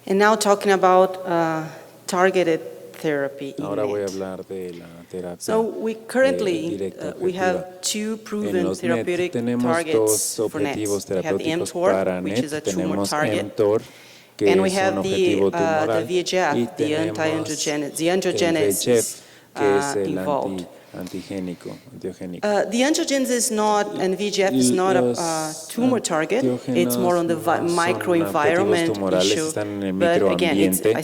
And now talking about targeted therapy in Ahora voy a NET. hablar de la terapia So we currently directa we have objetiva. two En proven los NET therapeutic tenemos targets dos for NET. objetivos We have the terapéuticos mTOR, para which NET. is a tumor Tenemos target, mTOR, que and we es un have the objetivo tumoral, y VEGF, the tenemos anti-androgen, the el androgenesis VEGF, que es el involved. antigénico. The androgens is not, and VEGF is not a tumor target. It's more on the microenvironment issue. But again,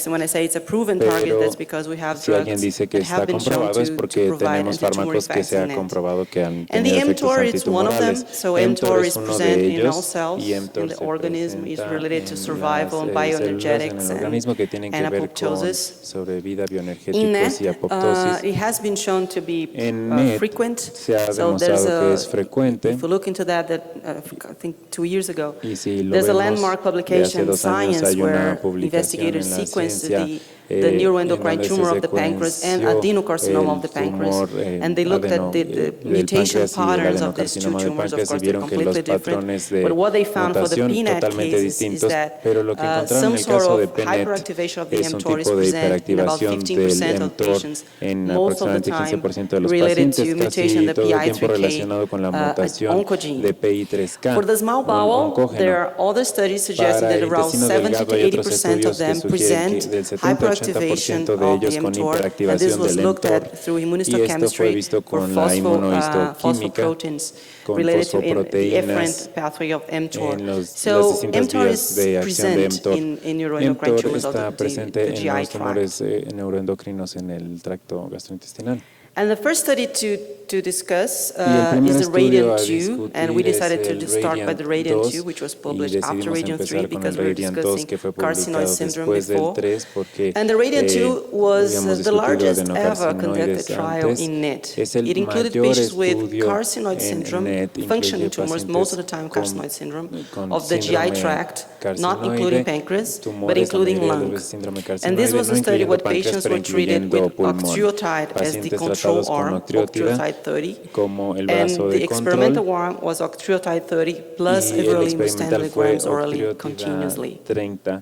when I say it's a proven target, that's because we have Si alguien drugs dice que that have está been shown comprobado es to porque provide tenemos anti-tumor fármacos que effects se ha in it. comprobado que han And the tenido efectos mTOR is one of them. antitumorales. So mTOR is uno present de in all ellos cells y in mTOR the se organism. Is presenta related to en survival and las células en bioenergetics el organismo que tienen and que ver con apoptosis. sobrevida, In bioenergéticos NET, y apoptosis. it has been shown to be En NET frequent. se ha So there's demostrado que es frecuente, if we look into that I think 2 years ago, y si lo there's a vemos landmark de hace publication in 2 años Science hay una where publicación investigators en la sequenced ciencia the en neuroendocrine donde se tumor of the pancreas and secuenció adenocarcinoma of the el pancreas, tumor and they looked at the del mutation páncreas y el patterns of these two adenocarcinoma del tumors. Of páncreas y course, they're vieron que los completely different. patrones de But what they found for the mutación PNET totalmente cases is distintos, that pero lo que encontraron en some el sort caso de of PNET hyperactivation of the es un mTOR is tipo de present in about hiperactivación 15% del of mTOR patients, en most of the aproximadamente time 15% de los related pacientes, to mutation casi the todo el tiempo PI3K relacionado con la mutación oncogene. de PI3K, For the small bowel, there oncógeno. are other studies suggesting Para that el around intestino 70 delgado to hay otros 80% of estudios que them sugieren que present del hyperactivation 70-80% de of the ellos con mTOR, and this hiperactivación was del looked mTOR, at through y esto fue immunohistochemistry visto for con la inmunohistoquímica, phosphoproteins con related to the fosfoproteínas efferent pathway of en mTOR. las So distintas mTOR vías is de acción de present mTOR. in neuroendocrine mTOR tumors of está the presente en GI los tract. tumores neuroendocrinos en el tracto gastrointestinal. And the first study to discuss Y el primer is the estudio a RADIANT-2, and we discutir es decided to el start by the RADIANT-2 RADIANT-2, which was y published after decidimos RADIANT-3 empezar con because el we were RADIANT-2 discussing que fue carcinoid publicado syndrome después del before. 3 porque And the RADIANT-2 was habíamos the discutido largest ever adenocarcinoides conducted trial antes. in NET. Es el It included mayor patients with estudio carcinoid en syndrome, NET, functioning incluye tumors, most of the pacientes time con carcinoid syndrome, con of the GI síndrome tract, not carcinoide, including pancreas, but tumores, la including mayoría de lung. veces síndrome And this carcinoide, was no a study incluyendo where páncreas, patients pero were treated incluyendo with pulmón. octreotide as the Pacientes control tratados con arm, octreotida octreotide 30, como el brazo and de the control, experimental arm was octreotide 30 plus y el everolimus 10 experimental fue milligrams orally octreotida continuously. 30.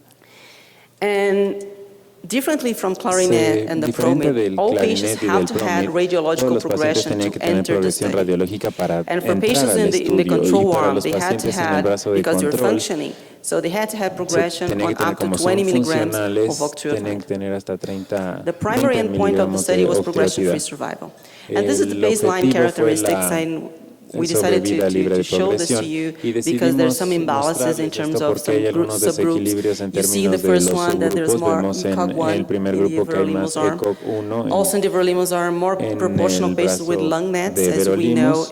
And differently from clarinet and the Diferente PROMID, del all patients clarinet y have del to have PROMID, todos radiological los pacientes progression tenían to que tener enter the progresión study. radiológica para And for entrar patients al in the estudio, control y para arm, los they had to pacientes en el have, brazo de because they're control, functioning, so they had to have progression tenía on que tener up to como 20 son milligrams funcionales, of tenían que octreotide. tener hasta 30, The primary 20 endpoint of the miligramos study de was progression-free octreotida. survival. And this is the El baseline objetivo fue characteristics, la and we decided sobrevida libre to de show this to progresión, you y because there's decidimos some imbalances in mostrarles terms esto of porque some hay algunos subgroups. desequilibrios en You see in the términos de first los one that there's subgrupos. more Vemos en ECOG1 el primer in the grupo que hay más everolimus arm. ECOG1 Also in the everolimus arm, more en proportional el patients with brazo lung NETs. de As we know, everolimus,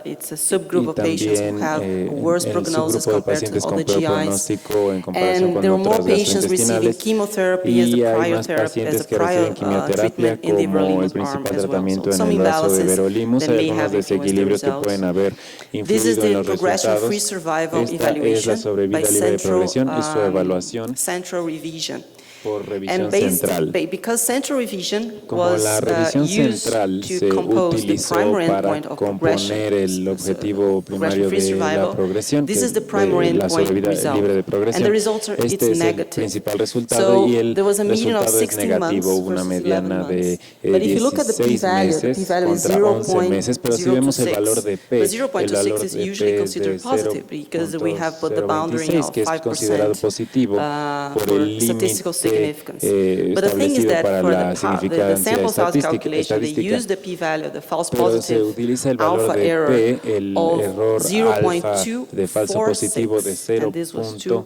it's a subgroup y of patients who también have worse el prognosis subgrupo de compared to pacientes all con the peor GIs. pronóstico en comparación And con there were more otras patients receiving gastrointestinales, chemotherapy as the y hay prior más therapy, as pacientes the que prior reciben quimioterapia treatment in the como el everolimus arm principal as well. tratamiento So en some el brazo de imbalances everolimus. that Hay may algunos have influenced the desequilibrios que results. pueden haber This is influido en the los progression-free resultados. survival Esta es la evaluation by sobrevida libre de progresión y su evaluación central revision. por And revisión central. because central revision Como was la revisión used central to se compose the utilizó primary para endpoint of progression, componer el objetivo primario progression-free de la survival, progresión, que this is es the primary la endpoint sobrevida result. libre de And the progresión. results are, it's Este es el negative. principal resultado, So y el there was a median of resultado es 16 negativo, months una versus mediana 11 de months. But if you look at the 16 p-value, the meses p-value is contra 11 meses, pero si vemos el valor de P, But el 0.26 valor is de usually P es de considered positive because we have put the boundary 0.026, of que es considerado 5% positivo por for el statistical límite significance. But the thing is establecido that para for la the significancia sample size calculation, they estadística. use the p-value, the false Pero se positive utiliza el valor alpha de error P, el of error alfa de falso positivo de 0.246, and this was 0.246.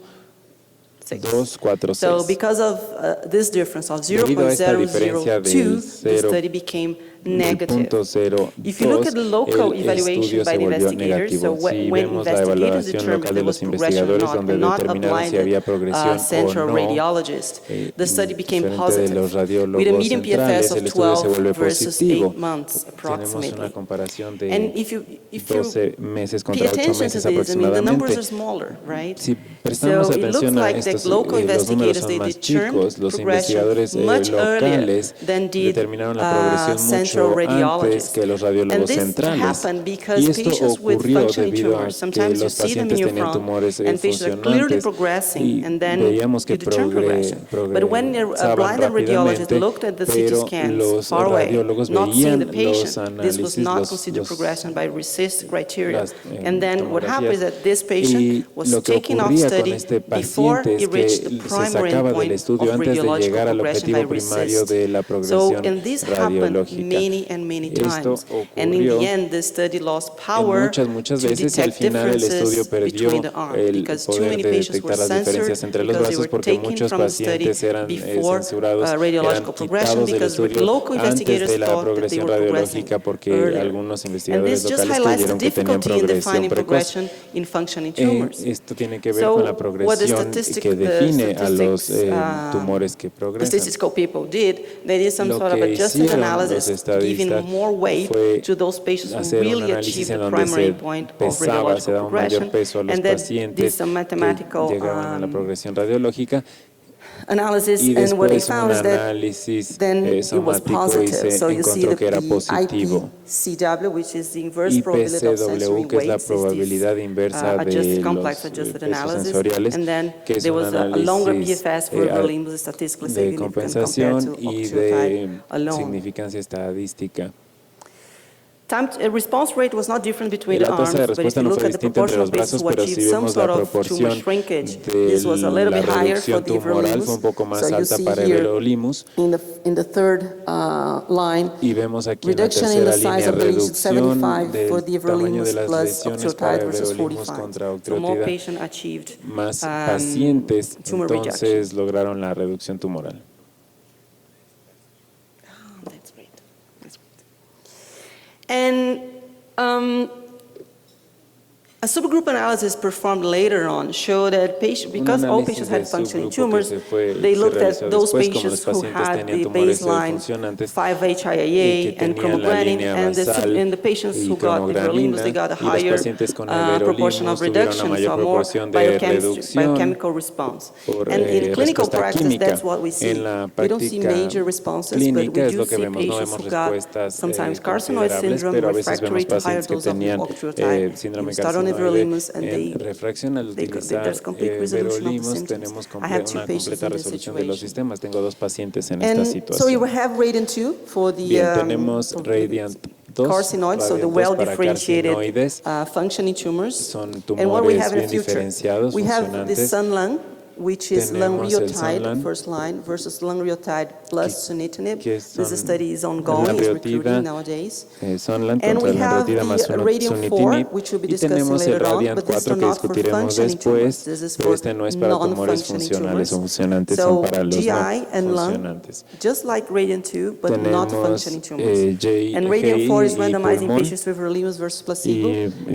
So because of this difference of Debido a esta diferencia 0.002, del the study became negative. .02, If you look at the local el evaluation estudio by se the volvió investigators, so negativo. Si when vemos la investigators evaluación determined local de there was los progression or investigadores, not, donde and not a determinaron si había progresión central o no, radiologist, the study became diferente de positive, los with a radiólogos median centrales, PFS el of estudio se 12 vuelve versus positivo. 8 months Tenemos una approximately. comparación And de if you 12 meses pay contra 8 attention to meses this, I mean, the numbers aproximadamente. are smaller, right? Si prestamos So it looks atención a like the estos, local los números investigators, son they más determined chicos, los progression investigadores much earlier locales than did determinaron la progresión mucho central antes radiologists. que los And radiólogos this centrales. happened because Y esto patients with ocurrió functioning debido a tumors, que sometimes you los see them in pacientes your tenían front, tumores and patients are clearly funcionantes progressing, y and then veíamos que you determine progression. But when a progresaban blinded radiologist rápidamente, looked at the CT pero scans los far away, radiólogos not seeing the veían los patient, this was análisis, not considered progression by RECIST criteria. las And then what happened is tomografías. that this Y patient was lo que taken off ocurría con study este before paciente he es reached the que se primary sacaba del endpoint estudio of antes de radiological llegar al progression by objetivo primario RECIST. de la So, progresión and this happened radiológica. many Esto times. And in ocurrió the end, the study lost en power muchas to veces, y al detect final el estudio differences perdió between the arms el because too poder many de patients were detectar las censored diferencias entre los because they brazos were porque taken muchos from the study pacientes eran before censurados, eran radiological progression quitados del because estudio local antes investigators de la thought that they progresión were progressing radiológica porque earlier. algunos And investigadores this just locales highlights the creyeron que tenían difficulty in progresión defining precoz. progression in functioning tumors. Esto tiene que ver So con la what the progresión que define a los tumores que the progresan. statistical people did, they did some Lo sort of que adjusted hicieron los analysis, giving estadistas more weight fue to those patients who hacer un really análisis achieved en the donde primary se endpoint of pesaba, se radiological daba un mayor progression, peso a los and then did pacientes some que mathematical llegaban a la progresión radiológica analysis, y and what they después un found is that análisis then it was somático y positive. se So you see encontró que era the positivo. IPCW, which is the inverse probability of sensory IPCW, que es la weights, is this probabilidad inversa de adjusted, los complex adjusted pesos analysis, sensoriales, and then que es there un was a longer análisis PFS for everolimus statistically de significant compared compensación to y octreotide de alone. significancia estadística. Response rate was not different between the La tasa de arms, but if respuesta you no look fue at the distinta entre proportion los of patients brazos, who pero achieved si some vemos sort la of tumor proporción shrinkage, de this was a little la bit higher for reducción the tumoral fue everolimus. un poco más So you alta see para here everolimus in the third line, y vemos aquí en la reduction in the tercera size línea of the lesion reducción 75 for the del tamaño de everolimus las plus lesiones para octreotide versus everolimus 45. contra So more octreotida, patients achieved más pacientes tumor reduction. entonces lograron la reducción tumoral. That's great. That's great. And a subgroup analysis performed later on showed that because all patients had functioning tumors, they looked at those patients who had the baseline 5-HIAA and chromogranin, and the patients who got everolimus, they got a higher proportion of reduction, so more biochemical response. And in clinical practice, that's what we see. We don't see major responses, but we do see patients who got sometimes carcinoid syndrome refractory to higher dose of octreotide. You start on everolimus, and refracción al utilizar everolimus tenemos una completa resolución de los sistemas. Tengo dos pacientes en esta situación. So you have Radiant 2 for the Bien, tenemos Radiant 2 carcinoids, so the well-differentiated functioning tumors. Son And what we tumores have in bien the future, diferenciados, we have the funcionantes. Sun-Lung, which is Tenemos lanreotide, first line, versus lanreotide plus sunitinib. This study is ongoing, is recruiting nowadays. And we have the Radiant 4, which we'll be discussing later on, but this is not for functioning tumors. This is for non-functioning tumors. So GI and lung, just like Radiant 2, but not functioning tumors. And Radiant 4 is randomizing patients with everolimus versus placebo.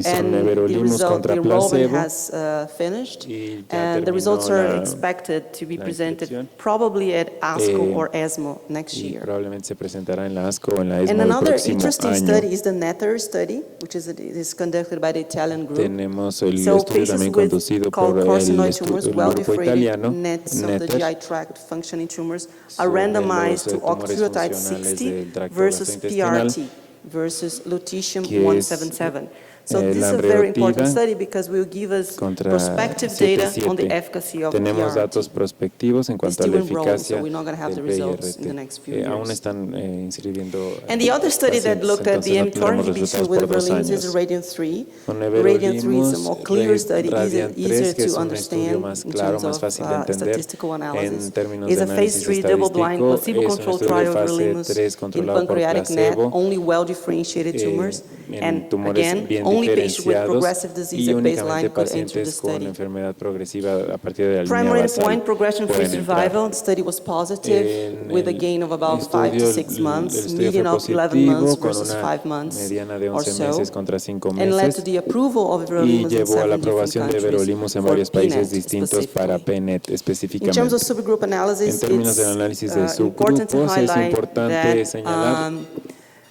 And the result, the enrollment has finished. And the results are expected to be presented probably at ASCO or ESMO next year. Probablemente se presentará en la ASCO o en la ESMO And el another próximo interesting año. study is the NETTER study, which is conducted by the Italian group. Tenemos el So estudio patients también with conducido called por el carcinoid tumors, grupo well-differentiated italiano, NETs of the NETTER, GI tract functioning tumors, are sobre randomized to los tumores octreotide funcionales 60 del tracto versus gastrointestinal, PRT versus lutetium que es 177. So this is la a very important reactiva study because it will give us contra prospective data on the 77. efficacy of Tenemos PRT. datos prospectivos en cuanto a Still la enrolling, eficacia so we're not going to have the del results in the next few PRT. Aún years. están inscribiendo And the other study that pacientes, looked at the entonces no mTOR tendremos inhibition resultados with por 2 everolimus is años. Radiant 3. Con Radiant 3 is a everolimus, more clear study, Radiant easier 3, que es to un estudio understand más in claro, terms más of fácil de entender statistical analysis. en términos It's de a phase análisis 3 double-blind estadístico. Es un placebo-controlled estudio trial de of fase everolimus 3 in controlado por pancreatic NET, placebo, only well-differentiated tumors. en And tumores again, bien only patients with diferenciados progressive disease y at únicamente baseline could enter the pacientes con study. enfermedad progresiva a partir de la línea Primary basal endpoint, progression-free pueden entrar. survival. The study was positive En with a el gain of about 5 to 6 el months, estudio median fue of 11 months positivo con versus una 5 months mediana de or 11 so, meses contra 5 and led to meses the approval of y everolimus in llevó a 7 la different aprobación de countries everolimus en for varios países PNET distintos para specifically. PNET In específicamente. terms of subgroup En analysis, términos it's del análisis de important to subgrupos, es highlight importante that señalar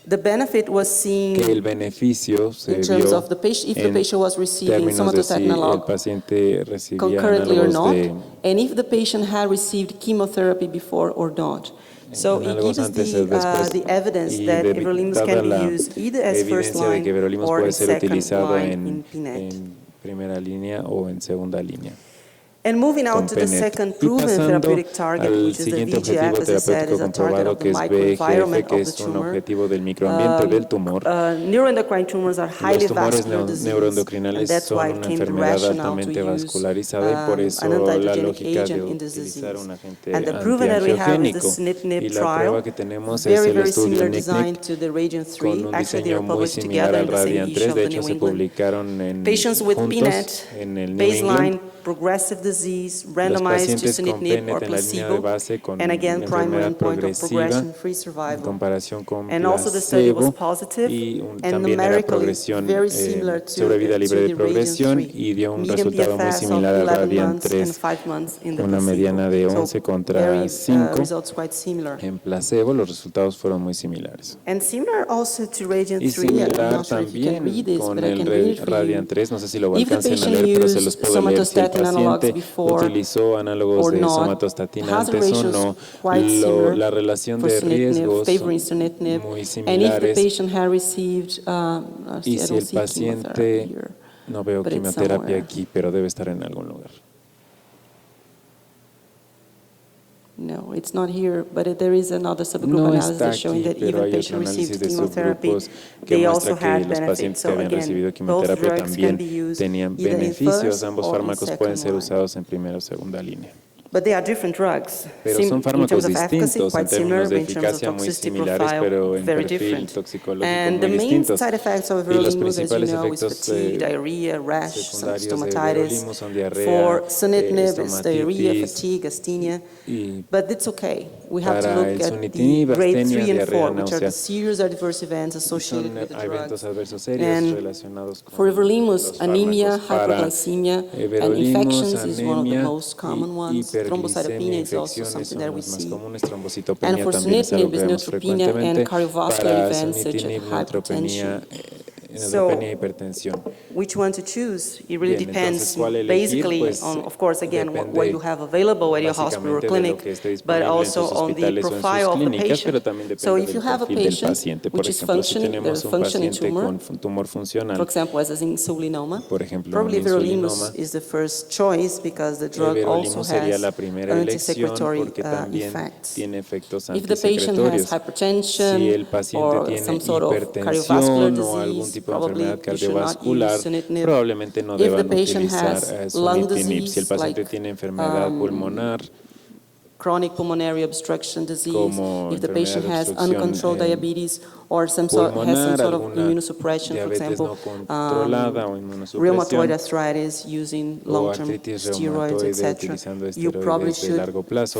the benefit was que el seen beneficio se in terms vio of the patient, if the en patient was receiving términos de si el somatostatin paciente recibía concurrently or análogos not, de and if the patient had received chemotherapy before or not. So it gives us the evidence that everolimus can be used either as first line or as second line in PNET. Primera línea o en segunda línea. And moving out to the second proven therapeutic target, which is the VEGF, as I said, is a target of the microenvironment of the tumor. Neuroendocrine tumors are highly vascular disease, and that's why it came the rationale to use an anti-angiogenic agent in this disease. And the proven that we have is the sunitinib trial, very, very similar design to the Radiant 3. Actually, they are published together in the same issue of the New England. Patients with PNET, baseline progressive disease, randomized to sunitinib or placebo, and again, primary endpoint of progression-free survival. And also the study was positive and numerically very similar to the Radiant 3. Median PFS of 11 months and 5 months in the placebo. So very results quite similar. En placebo los resultados fueron muy similares. And similar also to Radiant 3. Y similar también con el Radiant 3, no sé si lo alcancen a leer, pero se los puedo leer. Si el paciente utilizó análogos de somatostatina antes o no, la relación de riesgos muy similares. Y si el paciente, no veo quimioterapia aquí, pero debe estar en algún lugar. No, it's not here, but there is another subgroup analysis showing that even patients received chemotherapy, they also had benefits. So again, both drugs can be used either in first or in second line. En primera o segunda línea. But they are different drugs. Pero son fármacos distintos, en términos de in terms of eficacia muy toxicity similares, profile, pero en very perfil different. toxicológico And the muy main distintos. side effects of Y los everolimus, as you principales know, is efectos fatigue, diarrhea, rash, secundarios de stomatitis. everolimus son diarrea, For sunitinib, it's diarrhea, estomatitis, fatigue, asthenia. y But it's okay. We have to para look el at sunitinib, the grade astenia, 3 and 4, diarrea, which are náusea. the serious adverse events associated with the drug. Eventos adversos serios And relacionados con for everolimus, los anemia, fármacos. Para hyperglycemia, and everolimus, infections is one of the anemia, most common ones. Thrombocytopenia is also something that we see. And for sunitinib is neutropenia and cardiovascular events such as hypertension. So, which one to choose? It really depends basically on, of course, again, what you have available at your hospital or clinic, but also on the profile of the patient. So if you have a patient which is functioning, there's a functioning tumor, for example, as in insulinoma, probably everolimus is the first choice because the drug also has anti-secretory effects. If the patient has hypertension or some sort of cardiovascular disease, probably you should not use sunitinib. If the patient has lung disease, si el paciente tiene enfermedad pulmonar, chronic pulmonary obstruction disease, if the patient has uncontrolled diabetes or some sort of immunosuppression, for example, rheumatoid arthritis using long-term steroids, etc., you probably should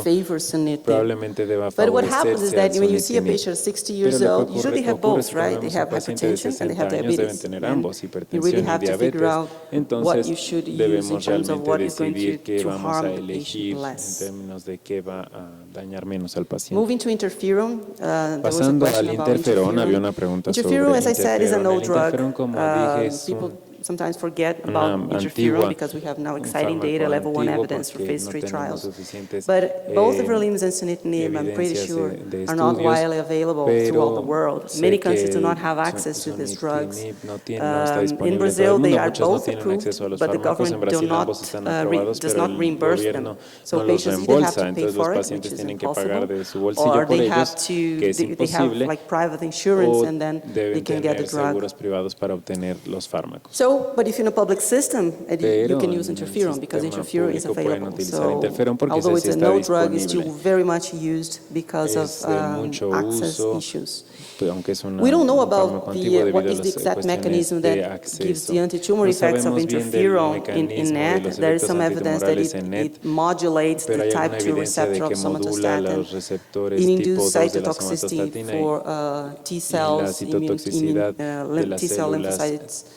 favor sunitinib. But what happens is that when you see a patient 60 years old, usually they have both, right? They have hypertension and they have diabetes. And you really have to figure out what you should use in terms of what is going to harm the patient less. Moving to interferon, there was a question about interferon. Interferon, as I said, is a no drug. People sometimes forget about interferon because we have now exciting data, level 1 evidence for phase 3 trials. But both everolimus and sunitinib, I'm pretty sure, are not widely available throughout the world. Many countries do not have access to these drugs. In Brazil, they are both approved, but the government does not reimburse them. So patients either have to pay for it, which is impossible, or they have like private insurance and then they can get the drug. So, but if in a public system, you can use interferon because interferon is available. So, although it's a no drug, it's still very much used because of access issues. We don't know about what is the exact mechanism that gives the anti-tumor effects of interferon in NET. There is some evidence that it modulates the type 2 receptor of somatostatin. It induces cytotoxicity for T cells, T cell lymphocytes.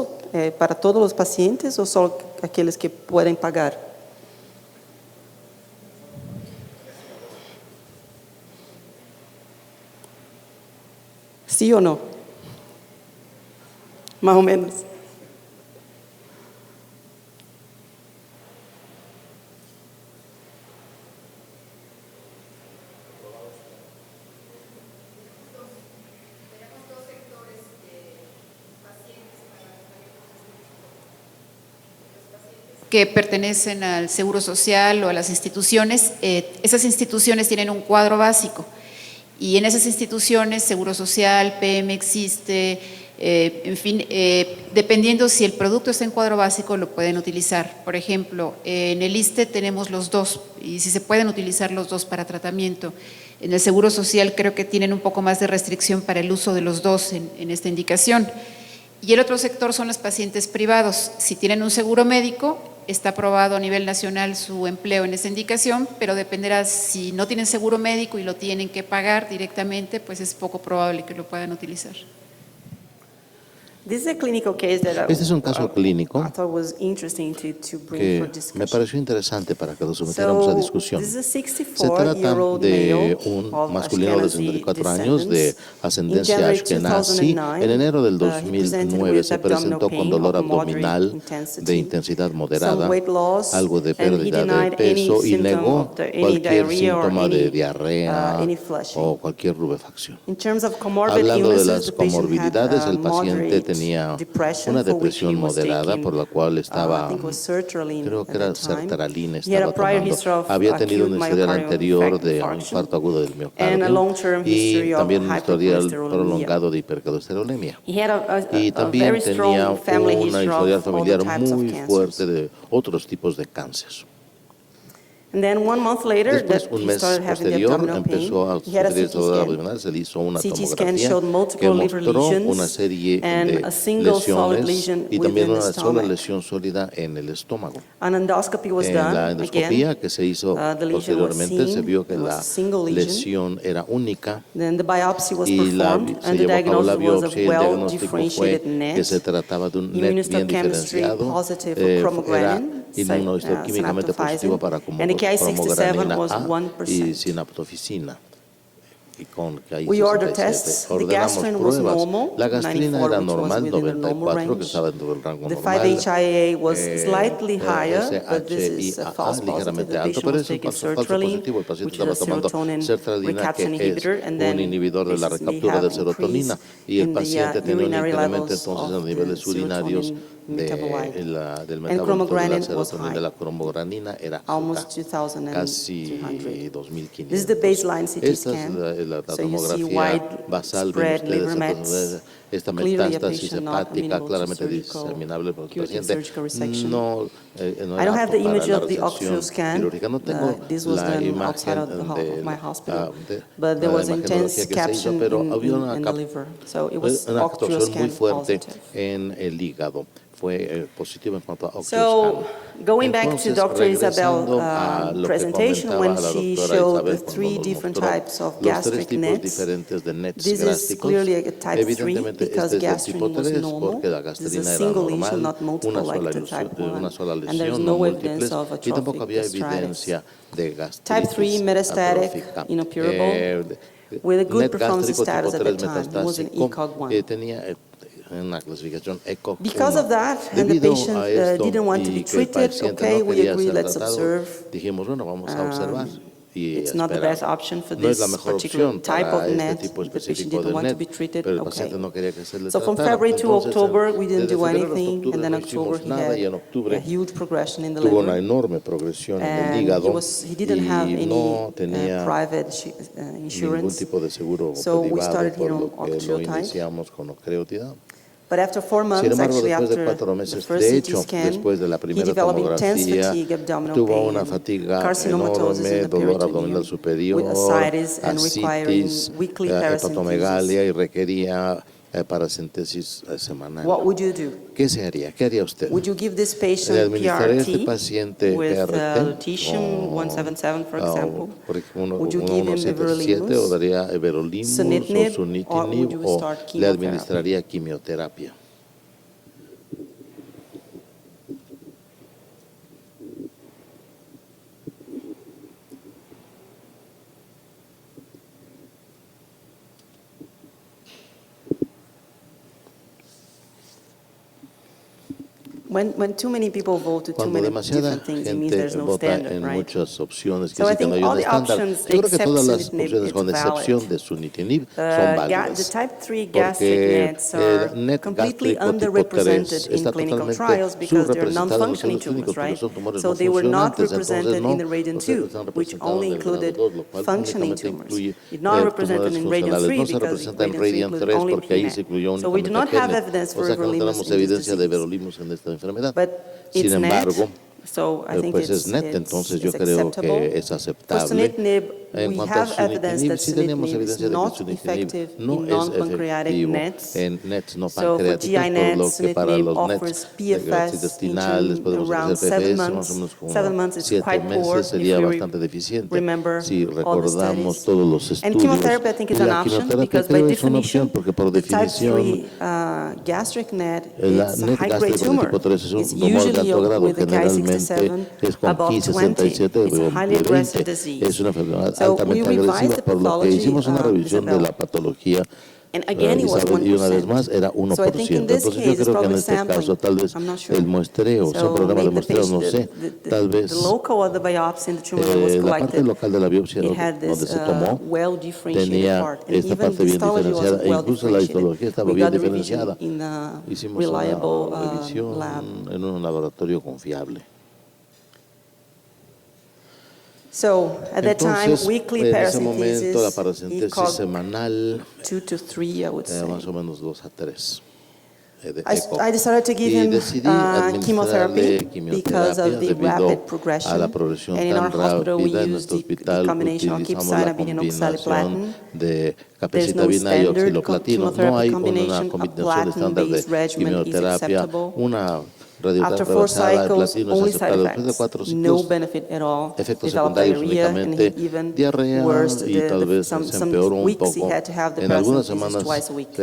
also para todos los pacientes o solo aquellos que pueden pagar? ¿Sí o no? Más o menos. Que pertenecen al Seguro Social o a las instituciones, esas instituciones tienen un cuadro básico y en esas instituciones, Seguro Social, PM existe, en fin, dependiendo si el producto está en cuadro básico lo pueden utilizar. Por ejemplo, en el ISSSTE tenemos los dos y si se pueden utilizar los dos para tratamiento. En el Seguro Social creo que tienen un poco más de restricción para el uso de los dos en esta indicación. Y el otro sector son los pacientes privados. Si tienen un seguro médico, está aprobado a nivel nacional su empleo en esa indicación, pero dependerá si no tienen seguro médico y lo tienen que pagar directamente, pues es poco probable que lo puedan utilizar. Este es un caso clínico que me pareció interesante para que lo sometiéramos a discusión. Se trata de un masculino de 64 años de ascendencia ashkenazi. En enero del 2009 se presentó con dolor abdominal de intensidad moderada, algo de pérdida de peso y negó cualquier síntoma de diarrea o cualquier rubefacción. Hablando de las comorbilidades, el paciente tenía una depresión moderada por la cual estaba, creo que era sertralina, estaba tomando. Había tenido un historial anterior de un infarto agudo del miocardio y también un historial prolongado de hipercolesterolemia. Y también tenía una historial familiar muy fuerte de otros tipos de cáncer. Después, un mes posterior, empezó a sufrir dolor abdominal, se le hizo una tomografía que mostró una serie de lesiones y también una sola lesión sólida en el estómago. En la endoscopía que se hizo posteriormente se vio que la lesión era única y se llevó a cabo la biopsia y el diagnóstico fue que se trataba de un NET bien diferenciado, era inmunohistoquímicamente positivo para cromogranina A y sinaptofisina. Y con ordenamos pruebas. La gastrina era normal, 94, que estaba dentro del rango normal. SHIA ligeramente alto, pero es un falso positivo. El paciente estaba tomando sertralina, que es un inhibidor de la recaptura de serotonina, y el paciente tenía un incremento entonces en los niveles urinarios del metabolitos de la serotonina, de la cromogranina era alta, casi 2.500. Esta es la tomografía basal, ven ustedes, entonces, esta metástasis hepática claramente diseminable por el paciente no era apto para la resección quirúrgica. No tengo la imagen de la imagenología que se hizo, pero había una actuación muy fuerte en el hígado. Fue positivo en cuanto a So, going back to Dr. Isabel's presentation when she showed the three different types of gastric nets, this is clearly a type 3 because gastrin was normal. This is a single lesion, not multiple like the type 1, and there's no evidence of atrophic gastritis. Type 3 metastatic, inoperable, with a good performance status at the time. It was an ECOG 1. Una clasificación ECOG 1. Because of that, and the patient didn't want to be treated, okay, we agree, let's observe. Dijimos, bueno, vamos a observar. It's not the best option for this particular type of net. The patient didn't want to be treated, okay. So from February to October, we didn't do anything, and then October he had a huge progression in the liver. And he didn't have any private insurance, so we started him on octreotide. But after 4 months, actually after the first CT scan, he developed intense fatigue, abdominal pain, carcinomatosis in the peritoneum, with ascites and requiring weekly paracentesis. Y requería paracentesis semanal. What would you do? ¿Qué se haría? ¿Qué haría usted? Would you give this patient ¿Le administraría a PRT este paciente with PRT? lutetium 177, for example? Would you Uno give him 177 o daría everolimus o sunitinib, or would sunitinib you o start le chemotherapy? administraría quimioterapia? When too many people vote to too Cuando many demasiada different things, it means gente there's no vota standard, en right? muchas opciones, So que I sí que no think hay all un the estándar. options Yo creo que except todas las sunitinib, opciones, it's con excepción valid. de sunitinib, son válidas. The type 3 gastric Porque nets el are NET completely gástrico tipo 3 underrepresented in está clinical totalmente trials because they're subrepresentado en los non-functioning estudios clínicos tumors, porque right? son tumores So no they were not funcionantes, entonces represented no in the Radiant 2, están which representados only en el grado included 2, lo cual functioning únicamente tumors. incluye It's not represented tumores in Radiant funcionales. 3 No se because representa en Radiant 3 Radiant includes 3 only porque ahí se PNET. incluyó So we do únicamente not have PNET. evidence O for sea que no everolimus tenemos in this evidencia de disease. everolimus en esta enfermedad. But Sin it's embargo, NET, so I think pues es NET, entonces yo creo que es For aceptable. sunitinib, En we cuanto a have evidence sunitinib, that sí tenemos sunitinib is evidencia de que not sunitinib effective no in es non-pancreatic efectivo NETs. en NETs no So for pancreáticos, GI por lo NETs, que para sunitinib los offers NETs PFS intestinales into podemos around ofrecer 7 PFS más o months. menos como 7 months is 7 quite poor meses, sería if we bastante deficiente. remember Si all the recordamos studies. todos los And estudios. chemotherapy, I think, Y is an la option quimioterapia because by creo es una opción definition, porque por the type definición 3 gastric NET la is a NET high-grade gástrico de tumor. tipo 3 es It's un tumor de usually alto grado, with a generalmente es con above 20. 67 It's a highly de aggressive 20. disease. Es una enfermedad So we altamente revised agresiva, the por lo que pathology, hicimos una revisión de la Isabel. patología And again, it was Isabel, y una vez 1%. más era So I think in 1%. this Entonces yo case, it's creo que en probably este caso sampling. tal vez I'm not sure. el muestreo, sea un So programa de maybe the muestreo, no sé, patient, tal vez the local of the biopsy in the tumor was la parte collected, local de la biopsia it had donde this se tomó well-differentiated tenía part. And esta even parte bien histology was diferenciada e incluso la well-differentiated. histología estaba We bien got the revision diferenciada. in a Hicimos reliable una revisión lab. en un laboratorio confiable. So at that time, Entonces, weekly en ese momento, la paracentesis paracentesis equaled semanal 2 to 3, I would say. más o menos 2 a 3. De I ECO. decided to give Y him decidí chemotherapy administrarle because of the debido rapid a progression. la progresión And in our tan hospital, we rápida. En used nuestro the hospital combination of utilizamos la capecitabine and combinación oxaliplatin. de There's no capecitabina y standard oxaliplatino. No chemotherapy hay una combination. A combinación estándar de platinum-based regimen is quimioterapia. acceptable. Una After 4 radioterapia de cycles, platino es only side aceptable. Después de effects, 4 no ciclos, benefit at all. efectos Developed secundarios diarrhea, and únicamente, he even diarrea worse, y tal vez some se empeoró un weeks he poco. had to have the En algunas paracentesis semanas twice a week.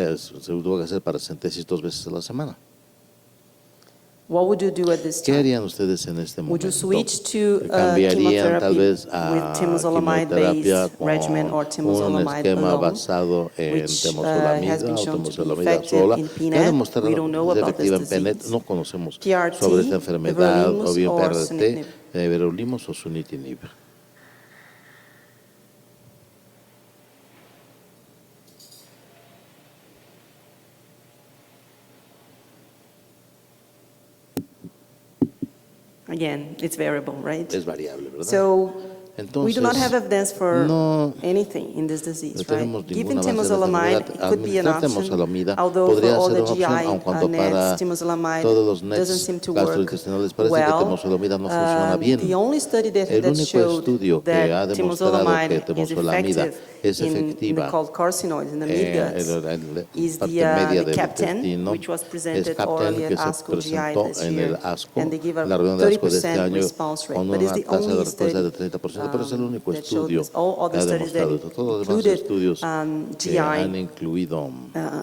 se tuvo que hacer paracentesis 2 veces a la semana. What would you do at this ¿Qué time? harían ustedes en este Would momento? you switch to ¿Cambiarían tal chemotherapy vez with a temozolomide-based quimioterapia regimen or con un temozolomide esquema alone, basado en which has temozolomida been o shown to be temozolomida effective sola? in ¿Qué ha PNET? demostrado We don't know que es about this efectiva en PNET? disease. No conocemos PRT, sobre esta enfermedad, everolimus o bien or PRT, sunitinib? everolimus o sunitinib. Again, it's variable, right? Es variable, ¿verdad? So we do not Entonces, have evidence for no anything in this disease, no right? tenemos Giving ninguna base de la temozolomide, enfermedad. it could be an Administrar option, temozolomida although for podría all ser the una opción, aun GI cuando para nets, temozolomide todos los doesn't nets seem to work gastrointestinales parece que well. temozolomida no funciona bien. The only study that El único showed estudio que ha that demostrado que temozolomide is temozolomida effective es in efectiva the cold carcinoids in the midguts is parte media the del CAP10, intestino, which was es presented CAP10 orally at que se ASCO GI presentó this en year, el ASCO, and they give a la reunión de ASCO de este 30% año, response rate, con but it's una the tasa de only respuesta de study 30%, pero es el único that showed estudio this. All que other ha studies that demostrado esto. Todos los demás included estudios que han GI, incluido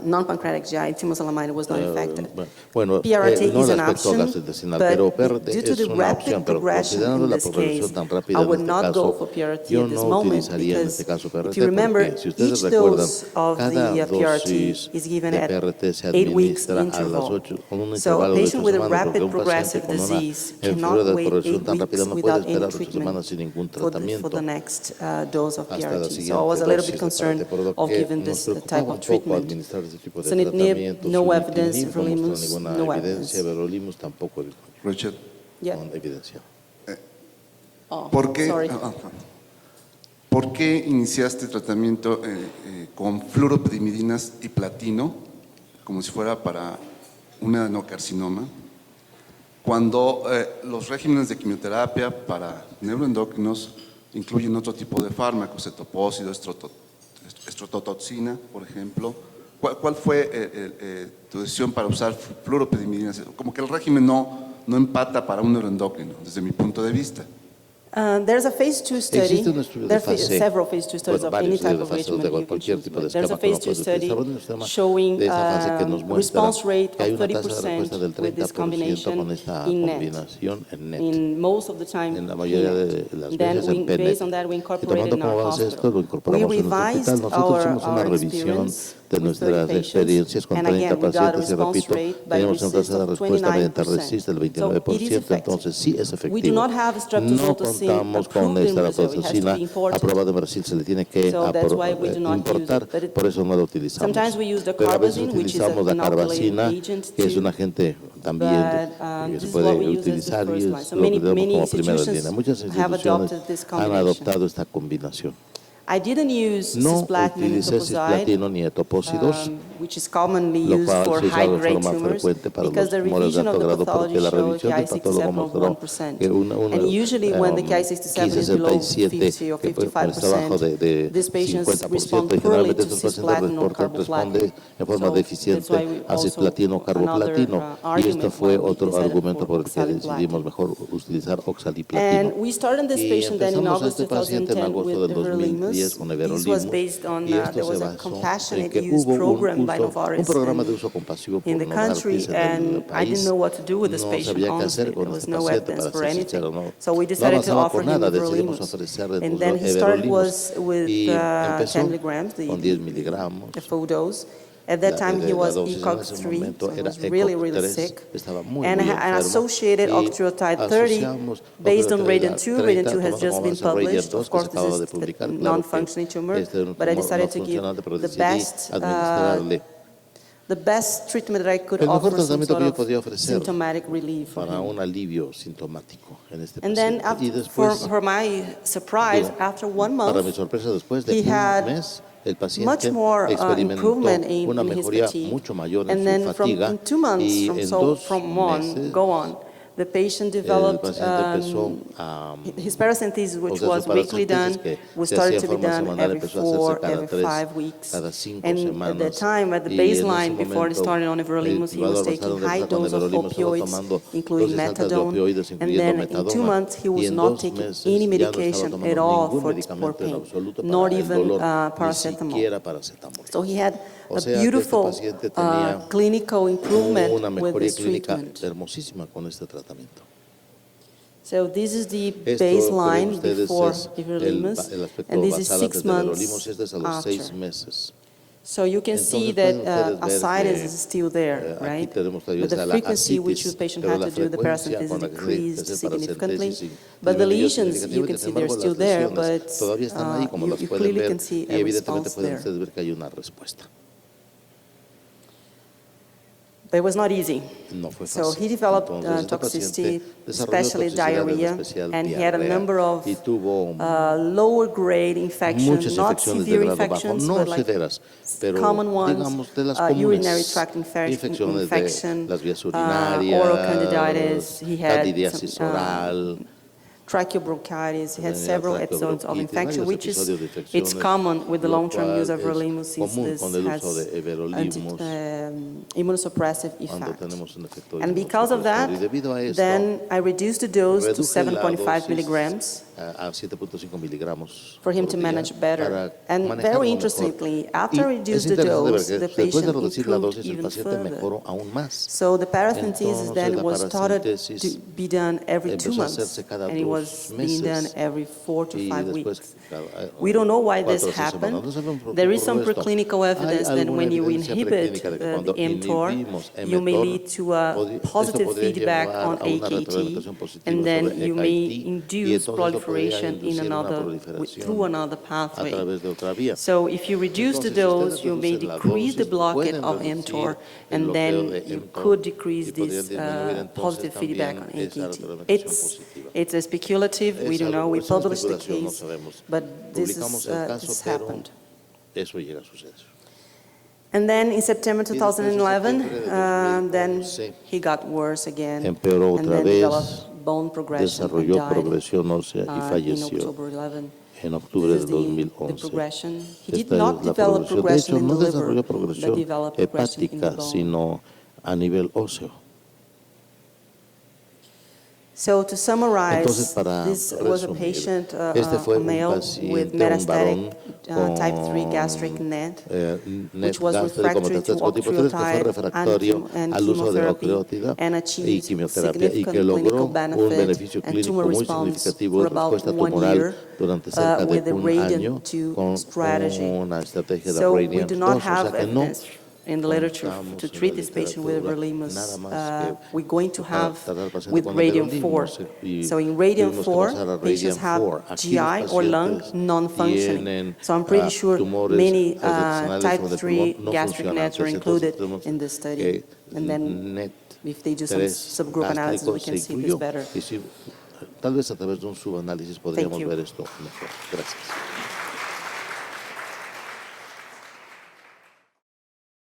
non-pancreatic GI, temozolomide was not effective. bueno, PRT no is el an aspecto option, gastrointestinal, pero PRT due to es the una rapid opción, pero progression considerando in la this progresión case, tan I rápida en would este not go caso, for PRT yo at this no moment utilizaría en este because caso PRT, if you remember, porque si ustedes each recuerdan, dose of cada the PRT dosis is given de at PRT se 8 weeks administra a las interval. 8, con un So a intervalo de 8 patient with a semanas, porque rapid un paciente progressive con una disease enfermedad cannot de wait progresión 8 tan rápida weeks no puede without any esperar 8 treatment semanas sin ningún for tratamiento the next dose of hasta la PRT. So I siguiente was a little dosis bit de concerned PRT, por lo of que giving nos this type preocupaba of un poco treatment. administrar ese tipo de Sunitinib, tratamiento. no evidence. Sunitinib no mostró Everolimus, ninguna no evidencia, evidence. everolimus tampoco Richard, Yeah. con evidencia. Oh, ¿por qué, sorry. ¿por qué iniciaste tratamiento con fluoropirimidinas y platino, como si fuera para un adenocarcinoma, cuando los regímenes de quimioterapia para neuroendocrinos incluyen otro tipo de fármacos, cetopósido, estrototoxina, por ejemplo? ¿Cuál fue tu decisión para usar fluoropirimidinas? Como que el régimen no empata para un neuroendocrino, desde mi punto de vista. There's a phase 2 study. Existe un estudio de There are fase, several phase 2 studies bueno, of any varios type estudios of de fase regimen de you can cualquier choose. tipo de But there's a esquema que uno phase 2 puede study utilizar. Bueno, se llama showing de esa fase que nos muestra response rate que hay of una tasa de respuesta del 30% with this 30% combination con esta in NET. combinación en NET. In most of the time, En la mayoría PNET. de las Then veces en based PNET. on that, we Y incorporated tomando in como our base esto, hospital. lo We incorporamos en nuestro revised hospital. Nosotros hicimos una our revisión experience de nuestras experiencias con 30 pacientes, y repito, teníamos una tasa de respuesta mediante RECIST del 29%, entonces sí es efectivo. No contamos con estreptozocina aprobada en Brasil, se le tiene que importar, por eso no lo utilizamos. Pero a veces utilizamos la carbazina, que es un agente también que se puede utilizar y es lo que tenemos como primera línea. Muchas instituciones han adoptado esta combinación. No utilicé cisplatino ni etoposídos, lo cual se usa de forma frecuente para los tumores de alto grado porque la revisión del patólogo mostró que Ki-67, que está abajo de 50%, y generalmente estos pacientes responden en forma deficiente a cisplatino o carboplatino, y esto fue otro argumento por el que decidimos mejor utilizar oxaliplatino. Y empezamos a este paciente en agosto del 2010 con everolimus, y esto se basó en que hubo un programa de uso compasivo por Novartis en el país. No sabía qué hacer con este paciente, para ser sincero, no avanzaba con nada, decidimos ofrecerle everolimus, y empezó con 10 miligramos. At that time, he was ECOG 3, so he was really, really sick. And associated octreotide 30, based on Radiant 2. Radiant 2 has just been published. Of course, this is a non-functioning tumor, but I decided to give the best treatment that I could offer some sort of symptomatic relief for para him. un alivio sintomático en este And then, paciente. Y después, for my surprise, after 1 month, para mi sorpresa, después de he had un mes, el paciente much more experimentó improvement in una his mejoría fatigue. mucho mayor And en then su fatiga, from 2 months, y en 2 meses the patient el developed paciente empezó a his paracentesis, which o sea, was su weekly done, paracentesis que was se started hacía to be en forma done semanal, every empezó a hacerse 4, cada every 3, 5 weeks. cada 5 And semanas. at that time, at the Y en ese baseline, before he momento, started on everolimus, he was taking high dose of opioids, including methadone. And then in 2 months, he was not taking any medication at all for pain, not even paracetamol. So he had a beautiful clinical improvement una with mejoría this clínica treatment. hermosísima con este tratamiento. So this is the Esto, baseline creen ustedes, before es everolimus, el aspecto and this is basal 6 antes del everolimus, months este es a los 6 after. meses. So you can see Entonces, that pueden ustedes ver ascites que, is still there, aquí right? tenemos todavía But the la frequency which ascitis, the patient pero had la to do the frecuencia paracentesis con la que decreased se hace significantly. paracentesis But the disminuyó lesions, you can significativamente. see Sin they're embargo, still las there, lesiones but todavía están ahí, como las you pueden clearly ver, can see y a evidentemente response pueden there. ustedes ver que hay una respuesta. But it was not easy. No fue So fácil. he developed Entonces, este toxicity, paciente desarrolló especially toxicidad, en diarrhea, especial and he had a diarrea, number of y tuvo lower grade infections, muchas not infecciones de severe grado bajo, infections, no but like severas, pero common ones, digamos de las urinary comunes, tract infecciones infection, de las vías oral urinarias, candidiasis, he had candidiasis some, oral, tracheobronchitis, he had several episodes of tracheobronquitis, infection, varios which is, episodios de it's infecciones, common with the lo long-term cual use of es everolimus since común this con el uso has de everolimus immunosuppressive cuando effect. tenemos un efecto And because of that, inmunosupresor. Y debido a esto, then I reduced the dose to reduje la 7.5 dosis milligrams a 7.5 miligramos for him por to día manage better. para And manejarlo very mejor. interestingly, after I Y es reduced the interesante ver dose, que the después de patient reducir la improved dosis, el even paciente further. mejoró aún más. So the paracentesis Entonces, then la was started to paracentesis be done every 2 empezó a months, hacerse cada and it 2 was being done meses. every 4 to Y 5 después, weeks. cada, We don't know why 4 this o 6 happened. semanas. No sabemos por qué There is some ocurrió esto. preclinical evidence Hay that alguna when you evidencia inhibit preclínica de que the cuando mTOR, inhibimos you may mTOR, lead to a esto positive podría feedback llevar on a una AKT, retroalimentación positiva and then sobre you may AKT, y induce entonces esto podría proliferation in inducir una another, proliferación through another a pathway. través de otra vía. So if you reduce the Entonces, si dose, ustedes you may reducen la decrease the dosis, blockade pueden of reducir mTOR, el and bloqueo then de you mTOR, could decrease y podrían this disminuir entonces positive feedback on también esa AKT. retroalimentación positiva. It's speculative, we Es don't know, we es una published the especulación, no case, sabemos. but this Publicamos el caso, this pero happened. eso llega a suceder. And then in September Y después en 2011, septiembre de then 2011, he got worse again, empeoró and otra then vez, developed bone progression and desarrolló died progresión ósea y in falleció October 11. en octubre This del is the 2011. progression. He did Esta not es la develop progresión. De progression hecho, in no the liver, desarrolló but progresión developed progression in the hepática, bone. sino a nivel óseo. So to summarize, Entonces, para this was a resumir, patient, este fue a un male paciente, with un metastatic varón type 3 con, gastric NET, NET which was gástrico refractory to metastásico tipo 3, que fue octreotide refractario and al uso de chemotherapy octreotida and y achieved quimioterapia, y significant que logró clinical un benefit beneficio and clínico tumor muy response significativo for de about respuesta 1 tumoral year durante cerca with de the un año Radiant 2 con strategy. una estrategia de So we Radiant do 2, not o sea have que no evidence in the literature contamos to en la treat this patient with literatura everolimus. nada más que We're going to para have tratar al paciente with con Radiant 4. everolimus, y So in Radiant tuvimos que 4, pasar a patients Radiant have 4. Aquí los GI or lung pacientes non-functioning. tienen So I'm pretty sure tumores many gestacionales type donde el 3 pulmón no gastric funciona. NETs are Entonces included tenemos in this study. que And then NET if they do some 3 subgroup analysis, we gástrico can se see this incluyó. better. Y si, tal vez a través de un subanálisis podríamos you. ver esto mejor. Gracias.